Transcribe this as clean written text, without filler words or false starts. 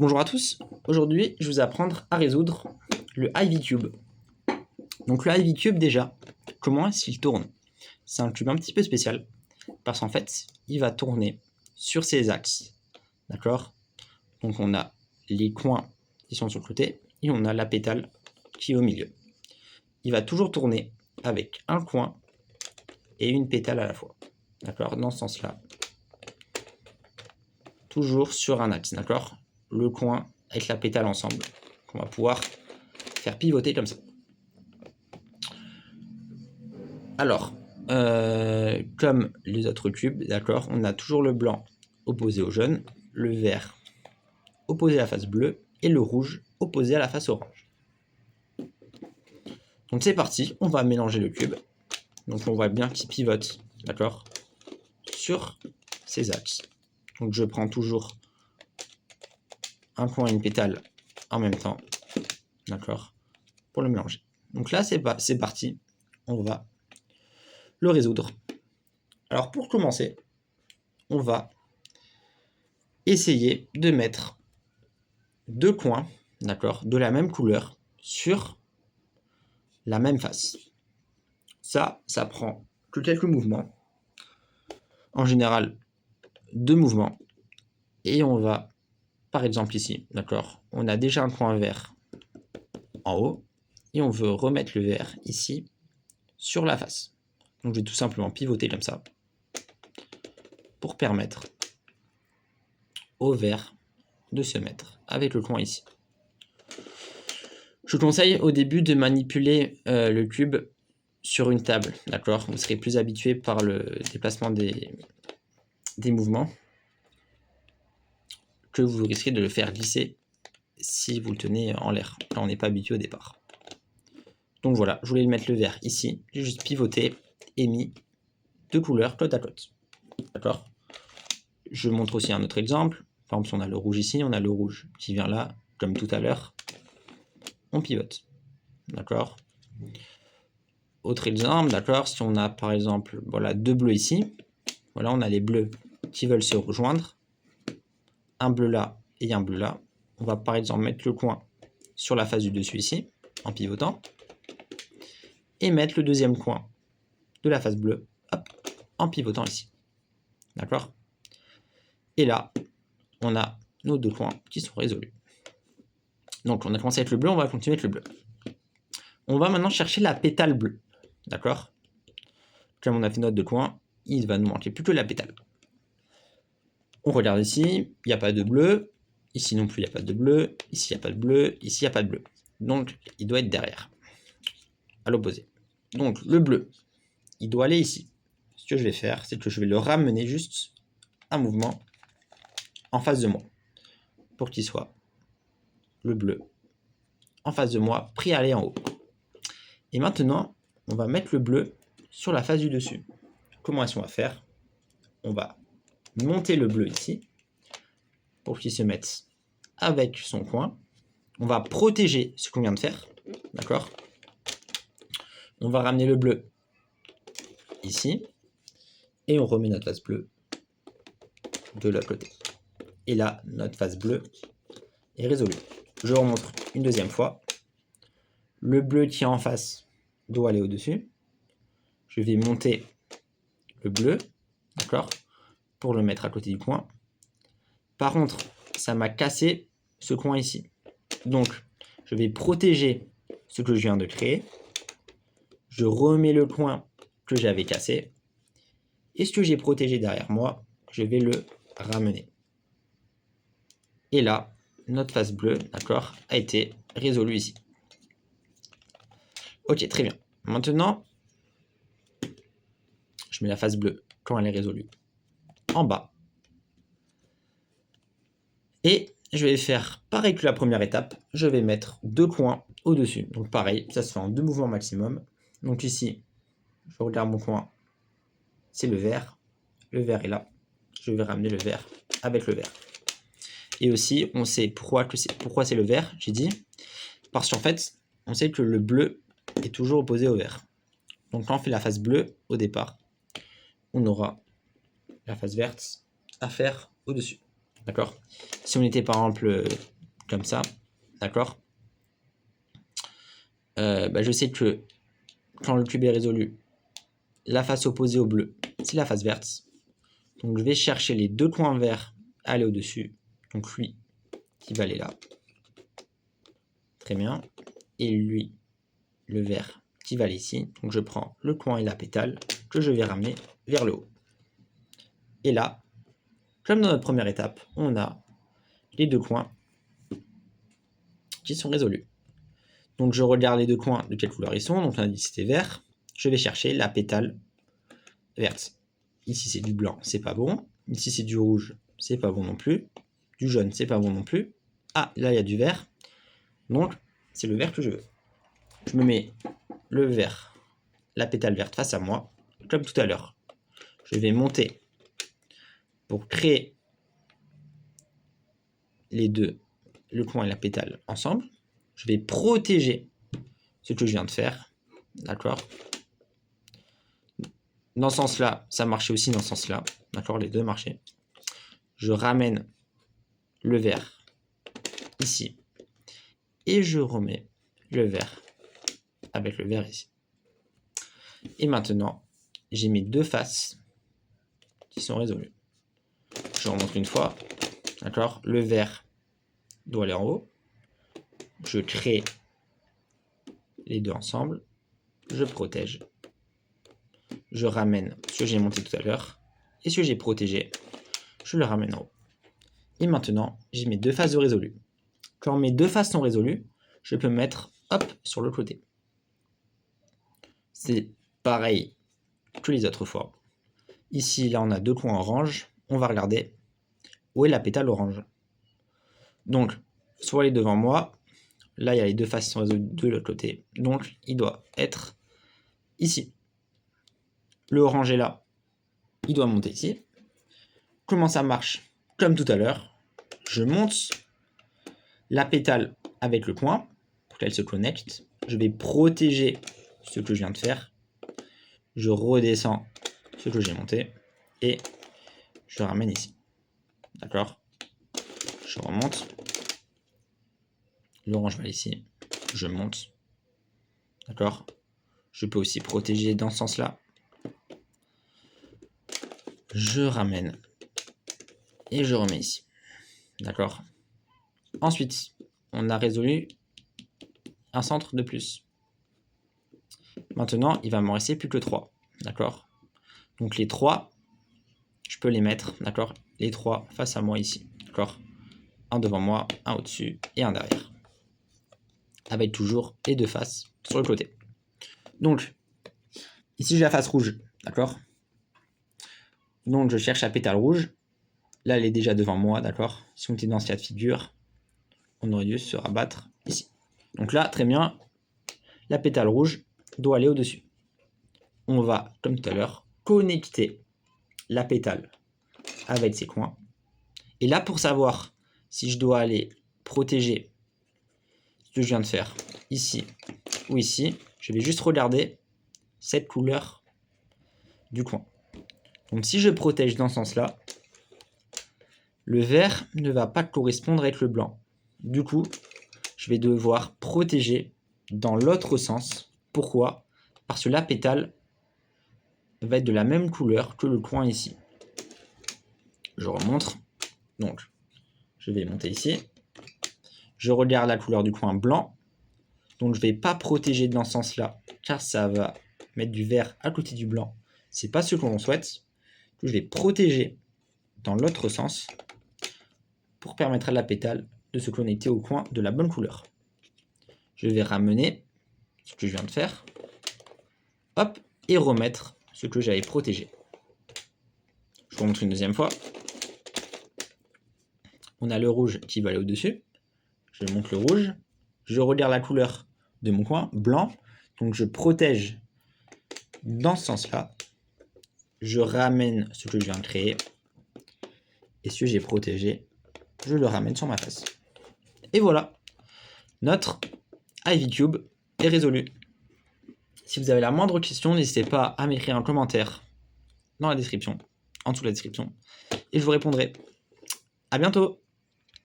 Bonjour à tous, aujourd'hui je vais vous apprendre à résoudre le Ivy Cube. Donc le Ivy Cube déjà, comment est-ce qu'il tourne? C'est un cube un petit peu spécial, parce qu'en fait il va tourner sur ses axes, d'accord? Donc on a les coins qui sont sur le côté, et on a la pétale qui est au milieu. Il va toujours tourner avec un coin et une pétale à la fois, d'accord? Dans ce sens-là. Toujours sur un axe, d'accord? Le coin avec la pétale ensemble, qu'on va pouvoir faire pivoter comme ça. Alors, comme les autres cubes, d'accord, on a toujours le blanc opposé au jaune, le vert opposé à la face bleue et le rouge opposé à la face orange. Donc c'est parti, on va mélanger le cube. Donc on voit bien qu'il pivote, d'accord, sur ses axes. Donc je prends toujours un coin et une pétale en même temps, d'accord, pour le mélanger. Donc là c'est parti, on va le résoudre. Alors pour commencer, on va essayer de mettre deux coins, d'accord, de la même couleur sur la même face. Ça prend que quelques mouvements. En général, 2 mouvements. Et on va, par exemple ici, d'accord, on a déjà un coin vert en haut et on veut remettre le vert ici sur la face. Donc je vais tout simplement pivoter comme ça pour permettre au vert de se mettre avec le coin ici. Je vous conseille au début de manipuler le cube sur une table, d'accord? Vous serez plus habitué par le déplacement des mouvements que vous risquez de le faire glisser si vous le tenez en l'air. Là, on n'est pas habitué au départ. Donc voilà, je voulais mettre le vert ici. J'ai juste pivoté et mis deux couleurs côte à côte. D'accord? Je montre aussi un autre exemple. Par exemple, si on a le rouge ici, on a le rouge qui vient là, comme tout à l'heure. On pivote. D'accord? Autre exemple, d'accord, si on a par exemple voilà, deux bleus ici, voilà, on a les bleus qui veulent se rejoindre, un bleu là et un bleu là. On va par exemple mettre le coin sur la face du dessus ici, en pivotant, et mettre le deuxième coin de la face bleue, hop, en pivotant ici. D'accord? Et là, on a nos deux coins qui sont résolus. Donc on a commencé avec le bleu, on va continuer avec le bleu. On va maintenant chercher la pétale bleue. D'accord? Comme on a fait notre deux coins, il va nous manquer plus que la pétale. On regarde ici, il n'y a pas de bleu. Ici non plus, il n'y a pas de bleu. Ici, il n'y a pas de bleu. Ici, il n'y a pas de bleu. Donc, il doit être derrière, à l'opposé. Donc, le bleu, il doit aller ici. Ce que je vais faire, c'est que je vais le ramener juste un mouvement en face de moi pour qu'il soit le bleu en face de moi, prêt à aller en haut. Et maintenant, on va mettre le bleu sur la face du dessus. Comment est-ce qu'on va faire? On va monter le bleu ici pour qu'il se mette avec son coin. On va protéger ce qu'on vient de faire, d'accord? On va ramener le bleu ici et on remet notre face bleue de l'autre côté. Et là, notre face bleue est résolue. Je remontre une deuxième fois. Le bleu qui est en face doit aller au-dessus. Je vais monter le bleu, d'accord, pour le mettre à côté du coin. Par contre, ça m'a cassé ce coin ici. Donc, je vais protéger ce que je viens de créer. Je remets le coin que j'avais cassé. Et ce que j'ai protégé derrière moi, je vais le ramener. Et là, notre face bleue, d'accord, a été résolue ici. Ok, très bien. Maintenant, je mets la face bleue quand elle est résolue en bas. Et je vais faire pareil que la première étape. Je vais mettre deux coins au-dessus. Donc pareil, ça se fait en 2 mouvements maximum. Donc ici, je regarde mon coin, c'est le vert. Le vert est là. Je vais ramener le vert avec le vert. Et aussi, on sait pourquoi c'est le vert, j'ai dit. Parce qu'en fait, on sait que le bleu est toujours opposé au vert. Donc quand on fait la face bleue au départ, on aura la face verte à faire au-dessus. D'accord? Si on était par exemple comme ça, d'accord? Je sais que quand le cube est résolu, la face opposée au bleu, c'est la face verte. Donc je vais chercher les deux coins verts à aller au-dessus. Donc lui qui va aller là. Très bien. Et lui, le vert qui va aller ici. Donc je prends le coin et la pétale que je vais ramener vers le haut. Et là, comme dans notre première étape, on a les deux coins qui sont résolus. Donc je regarde les deux coins de quelle couleur ils sont. Donc l'indice c'était vert. Je vais chercher la pétale verte. Ici c'est du blanc, c'est pas bon. Ici c'est du rouge, c'est pas bon non plus. Du jaune, c'est pas bon non plus. Ah, là il y a du vert. Donc c'est le vert que je veux. Je me mets le vert, la pétale verte face à moi, comme tout à l'heure. Je vais monter pour créer les deux, le coin et la pétale ensemble. Je vais protéger ce que je viens de faire. D'accord? Dans ce sens-là, ça marchait aussi dans ce sens-là. D'accord? Les deux marchaient. Je ramène le vert ici. Et je remets le vert avec le vert ici. Et maintenant, j'ai mes deux faces qui sont résolues. Je remonte une fois. D'accord? Le vert doit aller en haut. Je crée les deux ensemble. Je protège. Je ramène ce que j'ai monté tout à l'heure. Et ce que j'ai protégé, je le ramène en haut. Et maintenant, j'ai mes deux faces de résolu. Quand mes deux faces sont résolues, je peux mettre hop sur le côté. C'est pareil que les autres fois. Ici, là, on a deux coins orange. On va regarder où est la pétale orange. Donc, soit elle est devant moi. Là, il y a les deux faces qui sont résolues de l'autre côté. Donc, il doit être ici. Le orange est là. Il doit monter ici. Comment ça marche? Comme tout à l'heure, je monte la pétale avec le coin pour qu'elle se connecte. Je vais protéger ce que je viens de faire. Je redescends ce que j'ai monté et je ramène ici. D'accord? Je remonte. L'orange va ici. Je monte. D'accord? Je peux aussi protéger dans ce sens-là. Je ramène et je remets ici. D'accord? Ensuite, on a résolu un centre de plus. Maintenant, il va m'en rester plus que 3. D'accord? Donc les 3, je peux les mettre, d'accord? Les 3 face à moi ici. D'accord? Un devant moi, un au-dessus et un derrière. Avec toujours les deux faces sur le côté. Donc, ici j'ai la face rouge. D'accord? Donc je cherche la pétale rouge. Là, elle est déjà devant moi, d'accord? Si on était dans ce cas de figure, on aurait dû se rabattre ici. Donc là, très bien, la pétale rouge doit aller au-dessus. On va, comme tout à l'heure, connecter la pétale avec ses coins. Et là, pour savoir si je dois aller protéger ce que je viens de faire ici ou ici, je vais juste regarder cette couleur du coin. Donc si je protège dans ce sens-là, le vert ne va pas correspondre avec le blanc. Du coup, je vais devoir protéger dans l'autre sens. Pourquoi? Parce que la pétale va être de la même couleur que le coin ici. Je remonte. Donc, je vais monter ici. Je regarde la couleur du coin blanc. Donc, je ne vais pas protéger dans ce sens-là, car ça va mettre du vert à côté du blanc. Ce n'est pas ce que l'on souhaite. Je vais protéger dans l'autre sens pour permettre à la pétale de se connecter au coin de la bonne couleur. Je vais ramener ce que je viens de faire, hop, et remettre ce que j'avais protégé. Je vous montre une deuxième fois. On a le rouge qui va aller au-dessus. Je monte le rouge. Je regarde la couleur de mon coin, blanc. Donc je protège dans ce sens-là. Je ramène ce que je viens de créer. Et ce que j'ai protégé, je le ramène sur ma face. Et voilà, notre Ivy Cube est résolu. Si vous avez la moindre question, n'hésitez pas à m'écrire un commentaire dans la description, en dessous de la description, et je vous répondrai. À bientôt!